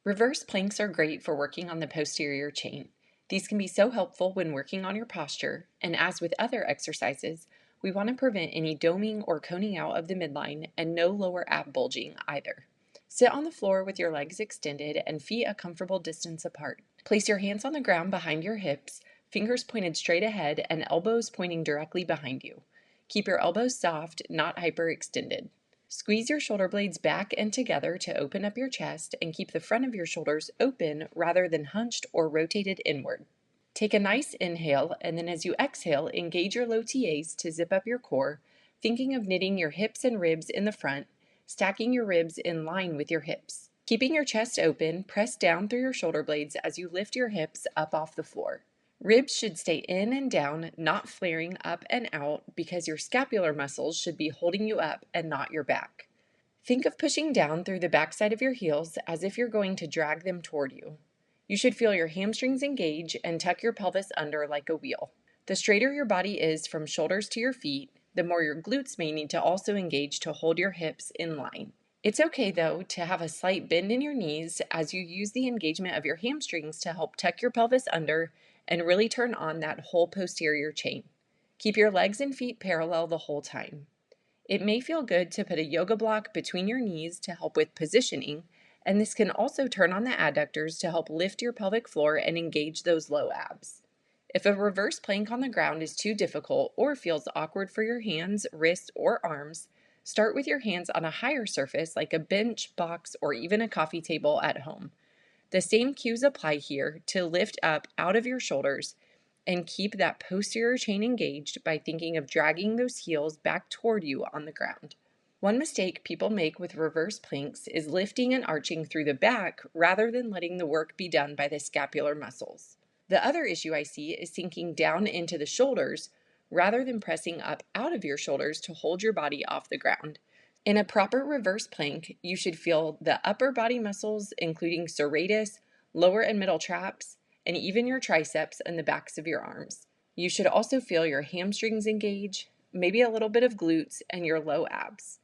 Reverse planks are great for working on the posterior chain. These can be so helpful when working on your posture, and as with other exercises, we want to prevent any doming or coning out of the midline and no lower ab bulging either. Sit on the floor with your legs extended and feet a comfortable distance apart. Place your hands on the ground behind your hips, fingers pointed straight ahead and elbows pointing directly behind you. Keep your elbows soft, not hyperextended. Squeeze your shoulder blades back and together to open up your chest and keep the front of your shoulders open rather than hunched or rotated inward. Take a nice inhale, and then as you exhale, engage your low TAs to zip up your core, thinking of knitting your hips and ribs in the front, stacking your ribs in line with your hips. Keeping your chest open, press down through your shoulder blades as you lift your hips up off the floor. Ribs should stay in and down, not flaring up and out, because your scapular muscles should be holding you up and not your back. Think of pushing down through the backside of your heels as if you're going to drag them toward you. You should feel your hamstrings engage and tuck your pelvis under like a wheel. The straighter your body is from shoulders to your feet, the more your glutes may need to also engage to hold your hips in line. It's okay, though, to have a slight bend in your knees as you use the engagement of your hamstrings to help tuck your pelvis under and really turn on that whole posterior chain. Keep your legs and feet parallel the whole time. It may feel good to put a yoga block between your knees to help with positioning, and this can also turn on the adductors to help lift your pelvic floor and engage those low abs. If a reverse plank on the ground is too difficult or feels awkward for your hands, wrists, or arms, start with your hands on a higher surface like a bench, box, or even a coffee table at home. The same cues apply here to lift up out of your shoulders and keep that posterior chain engaged by thinking of dragging those heels back toward you on the ground. One mistake people make with reverse planks is lifting and arching through the back rather than letting the work be done by the scapular muscles. The other issue I see is sinking down into the shoulders rather than pressing up out of your shoulders to hold your body off the ground. In a proper reverse plank, you should feel the upper body muscles, including serratus, lower and middle traps, and even your triceps and the backs of your arms. You should also feel your hamstrings engage, maybe a little bit of glutes, and your low abs.